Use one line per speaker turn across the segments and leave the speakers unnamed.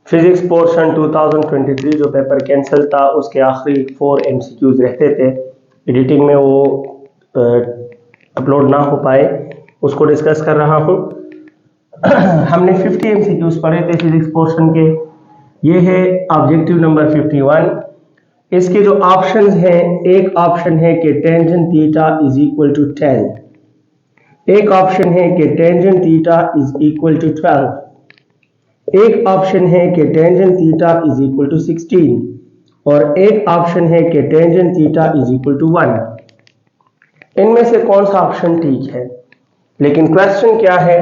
Physics portion 2023 जो paper cancel था उसके आखिरी 4 MCQs रहते थे, एडिटिंग में वो अपलोड ना हो पाए, उसको डिस्कस कर रहा हूँ। हमने 50 MCQs पढ़े थे फिजिक्स पोर्शन के। ये है ऑब्जेक्टिव नंबर 51। इसके जो ऑप्शंस हैं, एक ऑप्शन है कि tangent theta is equal to 10, एक ऑप्शन है कि tangent theta is equal to 12, एक ऑप्शन है कि tangent theta is equal to 16 और एक ऑप्शन है कि tangent theta is equal to 1। इनमें से कौन सा ऑप्शन ठीक है? लेकिन क्वेश्चन क्या है?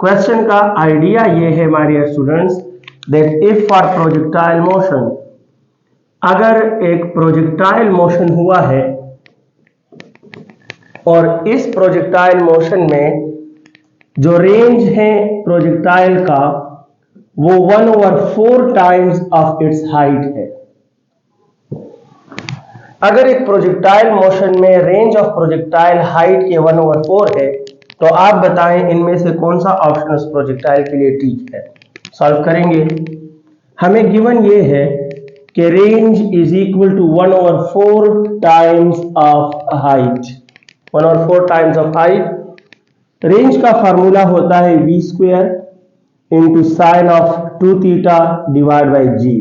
क्वेश्चन का आइडिया ये है my dear students that if for projectile motion, अगर एक प्रोजेक्टाइल मोशन हुआ है और इस प्रोजेक्टाइल मोशन में जो रेंज है प्रोजेक्टाइल का वो 1/4 टाइम्स ऑफ इट्स हाइट है। अगर एक प्रोजेक्टाइल मोशन में रेंज ऑफ प्रोजेक्टाइल हाइट के 1/4 है, तो आप बताएं इनमें से कौन सा ऑप्शन उस प्रोजेक्टाइल के लिए ठीक है। सॉल्व करेंगे। हमें गिवन ये है कि range is equal to 1/4 times of height. 1/4 times of height. Range का फार्मूला होता है v² into sine of 2 theta divide by g.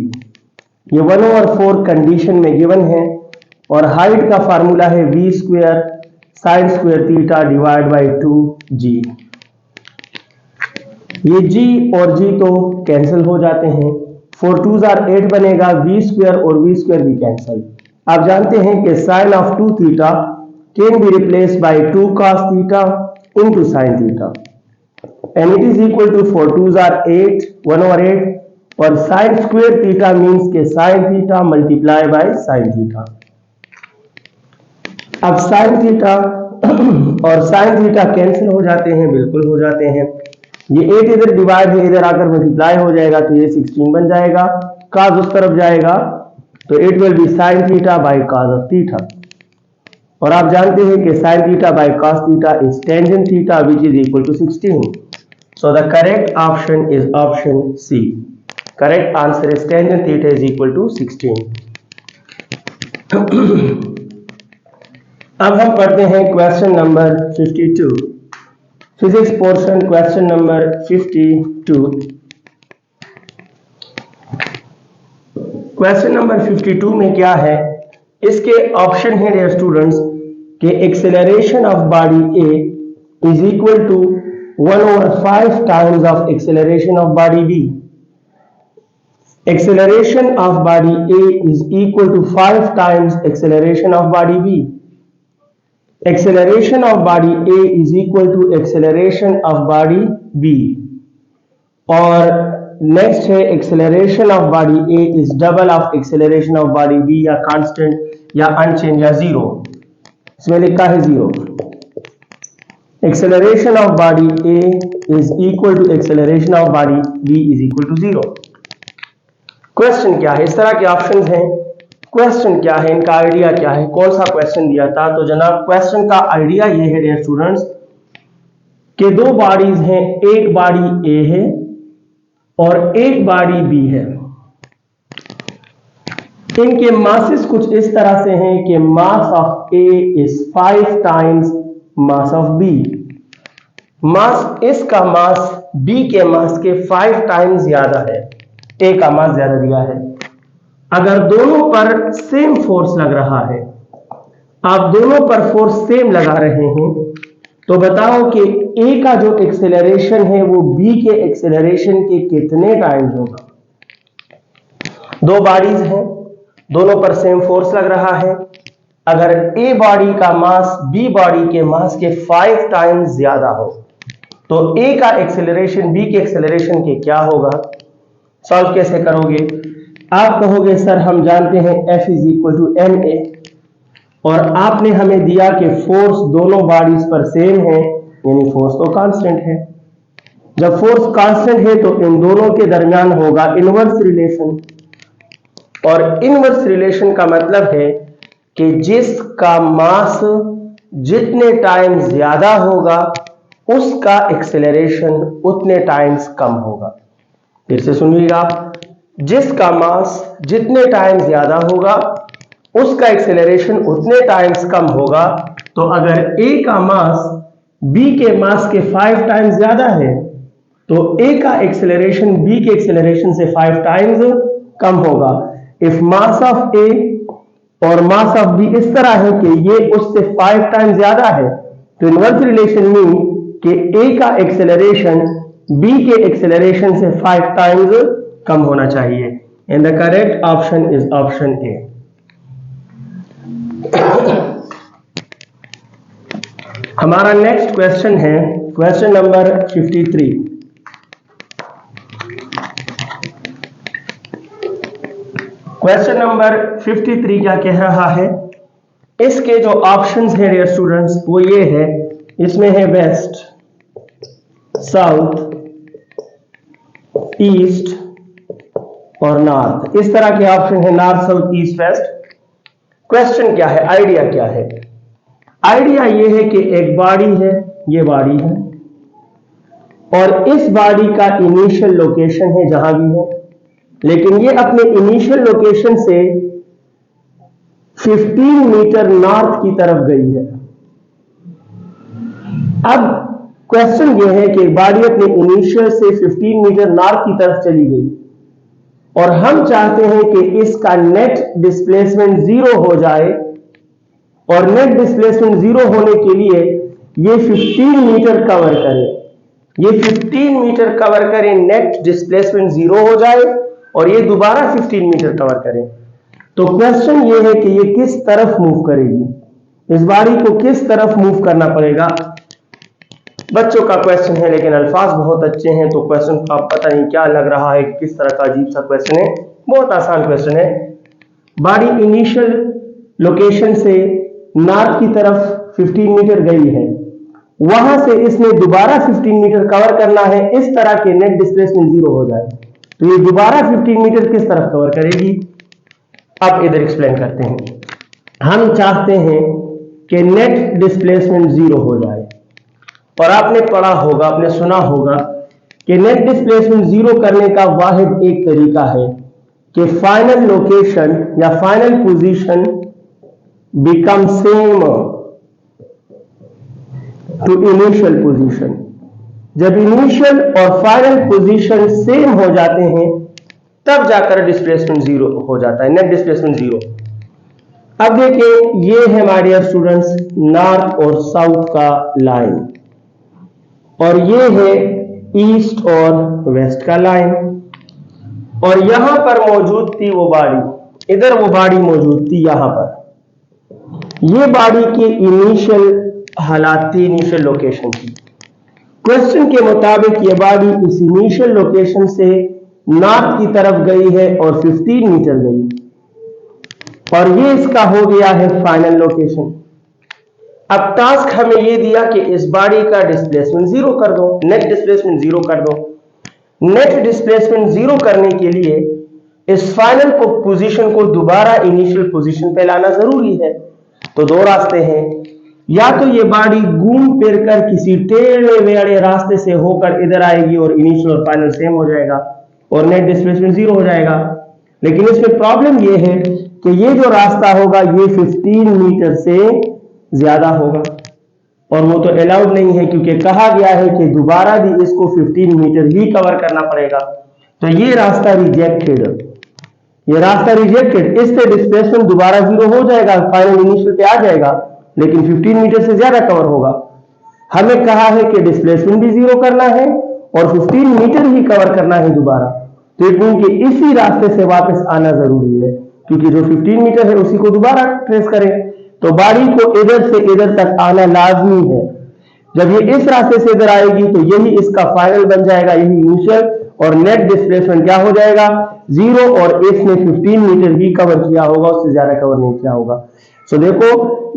ये 1/4 कंडीशन में गिवन है और हाइट का फार्मूला है v² sine square theta divide by 2g। ये g और g तो कैंसिल हो जाते हैं, 4 2s are 8 बनेगा, v² और v² भी कैंसिल। आप जानते हैं कि sine of 2 theta can be replaced by 2 cos theta into sine theta and it is equal to 4 2s are 8, 1/8 और साइन स्क्वायर थीटा मीन्स के sine theta multiply by sine theta. अब sine theta और sine theta cancel हो जाते हैं, बिल्कुल हो जाते हैं। ये 8 इधर डिवाइड है, इधर आकर मल्टीप्लाई हो जाएगा तो ये 16 बन जाएगा। cos उस तरफ जाएगा तो it will be sine theta by cos of theta. और आप जानते हैं कि sine theta by cos theta is tangent theta which is equal to 16। So the correct option is option C. Correct answer is tangent theta is equal to 16. अब हम पढ़ते हैं question number 52, physics portion question number 52। Question number 52 में क्या है? इसके option है dear students कि acceleration of body A is equal to 1/5 times of acceleration of body B. Acceleration of body A is equal to 5 times acceleration of body B. Acceleration of body A is equal to acceleration of body B. और next है acceleration of body A is double of acceleration of body B या constant या unchanged या zero। इसमें लिखा है 0। Acceleration of body A is equal to acceleration of body B is equal to 0। Question क्या है? इस तरह के ऑप्शंस हैं। क्वेश्चन क्या है, इनका आइडिया क्या है, कौन सा क्वेश्चन दिया था? तो जनाब क्वेश्चन का आइडिया ये है डियर स्टूडेंट्स कि दो बॉडीज हैं, एक बॉडी A है और एक बॉडी B है। इनके मासेस कुछ इस तरह से हैं कि mass of A is 5 times mass of B। मास इसका मास B के मास के 5 टाइम्स ज्यादा है, A का मास ज्यादा दिया है। अगर दोनों पर सेम फोर्स लग रहा है, आप दोनों पर फोर्स सेम लगा रहे हैं, तो बताओ कि A का जो एक्सेलरेशन है वो B के एक्सेलरेशन के कितने टाइम्स होगा? दो बॉडीज हैं, दोनों पर सेम फोर्स लग रहा है। अगर A बॉडी का मास B बॉडी के मास के 5 टाइम्स ज्यादा हो तो A का एक्सेलरेशन B के एक्सेलरेशन के क्या होगा? सॉल्व कैसे करोगे? आप कहोगे सर हम जानते हैं F is equal to ma और आपने हमें दिया कि फोर्स दोनों बॉडीज पर सेम है, यानी फोर्स तो कांस्टेंट है। जब फोर्स कांस्टेंट है तो इन दोनों के दरमियान होगा इनवर्स रिलेशन, और इनवर्स रिलेशन का मतलब है कि जिसका मास जितने टाइम ज्यादा होगा उसका एक्सेलरेशन उतने टाइम्स कम होगा। फिर से सुनिएगा, जिसका मास जितने टाइम ज्यादा होगा उसका एक्सेलरेशन उतने टाइम्स कम होगा। तो अगर A का मास B के मास के 5 टाइम्स ज्यादा है तो A का एक्सेलरेशन B के एक्सेलरेशन से 5 टाइम्स कम होगा। इफ मास ऑफ A और मास ऑफ B इस तरह है कि ये उससे 5 टाइम्स ज्यादा है, तो इनवर्स रिलेशन मीन कि A का एक्सेलरेशन B के एक्सेलरेशन से 5 टाइम्स कम होना चाहिए। And the correct option is option A. हमारा नेक्स्ट क्वेश्चन है क्वेश्चन नंबर 53। क्वेश्चन नंबर 53 क्या कह रहा है? इसके जो ऑप्शंस हैं डियर स्टूडेंट्स वो ये है, इसमें है वेस्ट, साउथ, ईस्ट और नॉर्थ। इस तरह के ऑप्शन है, north south east west. Question क्या है, आइडिया क्या है? आइडिया ये है कि एक बॉडी है, ये बॉडी है और इस बॉडी का इनिशियल लोकेशन है जहां भी है, लेकिन ये अपने इनिशियल लोकेशन से 15 मीटर नॉर्थ की तरफ गई है। अब क्वेश्चन ये है कि बॉडी अपने इनिशियल से 15 मीटर नॉर्थ की तरफ चली गई और हम चाहते हैं कि इसका नेट डिस्प्लेसमेंट 0 हो जाए, और नेट डिस्प्लेसमेंट 0 होने के लिए ये 15 मीटर कवर करे, ये 15 मीटर कवर करे, नेट डिस्प्लेसमेंट 0 हो जाए और ये दोबारा 15 मीटर कवर करे। तो क्वेश्चन ये है कि ये किस तरफ मूव करेगी, इस बॉडी को किस तरफ मूव करना पड़ेगा। बच्चों का क्वेश्चन है लेकिन अल्फाज बहुत अच्छे हैं, तो क्वेश्चन का पता नहीं क्या लग रहा है, किस तरह का अजीब सा क्वेश्चन है। बहुत आसान क्वेश्चन है। बॉडी इनिशियल लोकेशन से नॉर्थ की तरफ 15 मीटर गई है, वहां से इसने दोबारा 15 मीटर कवर करना है, इस तरह के नेट डिस्प्लेसमेंट 0 हो जाए, तो ये दोबारा 15 मीटर किस तरफ कवर करेगी। अब इधर एक्सप्लेन करते हैं। हम चाहते हैं कि नेट डिस्प्लेसमेंट 0 हो जाए, और आपने पढ़ा होगा, आपने सुना होगा कि नेट डिस्प्लेसमेंट 0 करने का वाहिद एक तरीका है कि फाइनल लोकेशन या final position become same to initial position। जब इनिशियल और फाइनल पोजीशन सेम हो जाते हैं तब जाकर डिस्प्लेसमेंट 0 हो जाता है, नेट डिस्प्लेसमेंट 0। अब देखिए, ये है माय डियर स्टूडेंट्स नॉर्थ और साउथ का लाइन, और ये है ईस्ट और वेस्ट का लाइन, और यहां पर मौजूद थी वो बॉडी, इधर वो बॉडी मौजूद थी यहां पर। ये बॉडी की इनिशियल हालात थी, इनिशियल लोकेशन थी। क्वेश्चन के मुताबिक ये बॉडी इस इनिशियल लोकेशन से नॉर्थ की तरफ गई है और 15 मीटर गई, और ये इसका हो गया है फाइनल लोकेशन। अब टास्क हमें ये दिया कि इस बॉडी का डिस्प्लेसमेंट 0 कर दो, नेट डिस्प्लेसमेंट 0 कर दो। नेट डिस्प्लेसमेंट 0 करने के लिए इस फाइनल पोजीशन को दोबारा इनिशियल पोजीशन पे लाना जरूरी है। तो दो रास्ते हैं, या तो ये बॉडी घूम फिर कर किसी टेढ़े मेढ़े रास्ते से होकर इधर आएगी और इनिशियल और फाइनल सेम हो जाएगा और नेट डिस्प्लेसमेंट 0 हो जाएगा। लेकिन इसमें प्रॉब्लम ये है कि ये जो रास्ता होगा ये 15 मीटर से ज्यादा होगा, और वो तो अलाउड नहीं है, क्योंकि कहा गया है कि दोबारा भी इसको 15 मीटर ही कवर करना पड़ेगा। तो ये रास्ता रिजेक्टेड, ये रास्ता रिजेक्टेड। इससे डिस्प्लेसमेंट दोबारा 0 हो जाएगा, फाइनल इनिशियल पे आ जाएगा, लेकिन 15 मीटर से ज्यादा कवर होगा। हमें कहा है कि डिस्प्लेसमेंट भी 0 करना है और 15 मीटर ही कवर करना है दोबारा, तो इट मीन कि इसी रास्ते से वापस आना जरूरी है, क्योंकि जो 15 मीटर है उसी को दोबारा ट्रेस करें। तो बॉडी को इधर से इधर तक आना लाजमी है। जब ये इस रास्ते से इधर आएगी तो यही इसका फाइनल बन जाएगा, यही इनिशियल, और नेट डिस्प्लेसमेंट क्या हो जाएगा 0, और इसने 15 मीटर ही कवर किया होगा, उससे ज्यादा कवर नहीं किया होगा। सो देखो,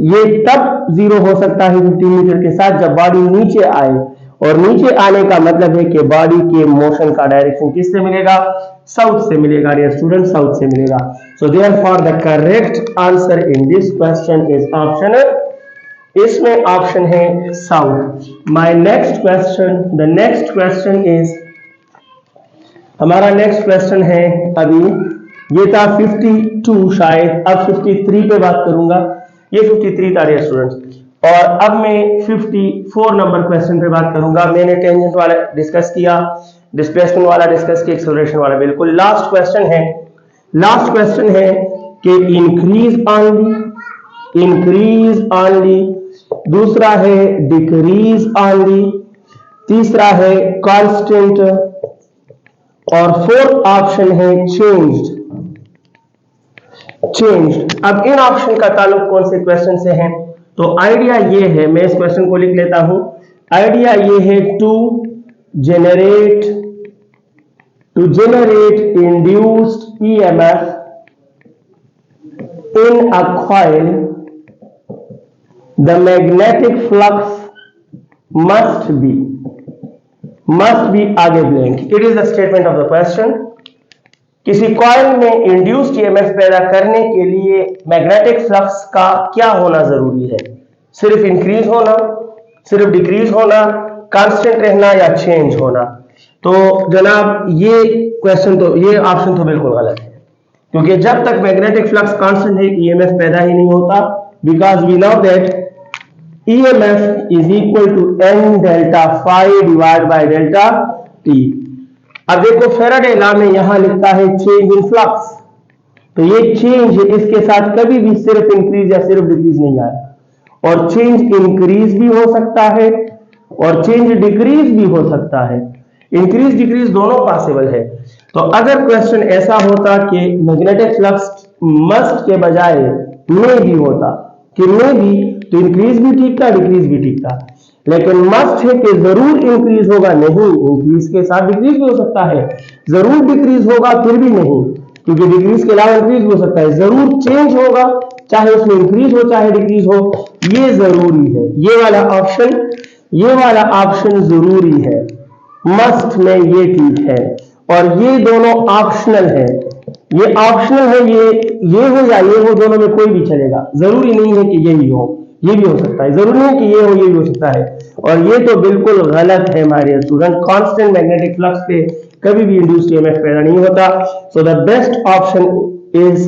ये तब 0 हो सकता है 15 मीटर के साथ जब बॉडी नीचे आए, और नीचे आने का मतलब है कि बॉडी के मोशन का डायरेक्शन किससे मिलेगा, साउथ से मिलेगा डियर स्टूडेंट, साउथ से मिलेगा। So therefore the correct answer in this question is option, इसमें ऑप्शन है south. My next question, the next question is हमारा नेक्स्ट क्वेश्चन है, अभी ये था 52 शायद, अब 53 पे बात करूंगा। ये 53 था डियर स्टूडेंट्स, और अब मैं 54 नंबर क्वेश्चन पे बात करूंगा। मैंने टेंजेंट वाला डिस्कस किया, डिस्प्लेसमेंट वाला डिस्कस किया, एक्सेलरेशन वाला बिल्कुल। लास्ट क्वेश्चन है कि इंक्रीज ऑनली, दूसरा है डिक्रीज ऑनली, तीसरा है कांस्टेंट, और फोर्थ ऑप्शन है चेंज्ड। अब इन ऑप्शन का ताल्लुक कौन से क्वेश्चन से है? तो आइडिया ये है, मैं इस क्वेश्चन को लिख लेता हूं। आइडिया ये है to generate induced EMF in a coil, the magnetic flux must be आगे blank. It is the statement of the question. किसी कॉइल में इंड्यूस्ड ईएमएफ पैदा करने के लिए मैग्नेटिक फ्लक्स का क्या होना जरूरी है? सिर्फ इंक्रीज होना, सिर्फ डिक्रीज होना, कांस्टेंट रहना, या चेंज होना? तो जनाब ये ऑप्शन तो बिल्कुल गलत है, क्योंकि जब तक मैग्नेटिक फ्लक्स कांस्टेंट है ईएमएफ पैदा ही नहीं होता, because we know that EMF is equal to n delta phi divided by delta t। अब देखो फैराडे लॉ में यहां लिखता है चेंज इन फ्लक्स, तो ये चेंज इसके साथ कभी भी सिर्फ इंक्रीज या सिर्फ डिक्रीज नहीं आया, और चेंज इंक्रीज भी हो सकता है और चेंज डिक्रीज भी हो सकता है। इंक्रीज डिक्रीज दोनों पॉसिबल है। तो अगर क्वेश्चन ऐसा होता कि मैग्नेटिक फ्लक्स मस्ट के बजाय मे भी होता कि मे भी, तो इंक्रीज भी ठीक था, डिक्रीज भी ठीक था। लेकिन मस्ट है कि जरूर इंक्रीज होगा, नहीं, इंक्रीज के साथ डिक्रीज भी हो सकता है। जरूर डिक्रीज होगा, फिर भी नहीं, क्योंकि डिक्रीज के अलावा इंक्रीज भी हो सकता है। जरूर चेंज होगा, चाहे उसमें इंक्रीज हो चाहे डिक्रीज हो, ये जरूरी है। ये वाला ऑप्शन जरूरी है, मस्ट में ये ठीक है, और ये दोनों ऑप्शनल है। ये ऑप्शनल है, ये हो या ये हो, दोनों में कोई भी चलेगा। जरूरी नहीं है कि यही हो, ये भी हो सकता है। जरूरी नहीं है कि ये हो, ये भी हो सकता है। और ये तो बिल्कुल गलत है हमारे स्टूडेंट। कांस्टेंट मैग्नेटिक फ्लक्स पे कभी भी इंड्यूस्ड ईएमएफ पैदा नहीं होता। So the best option is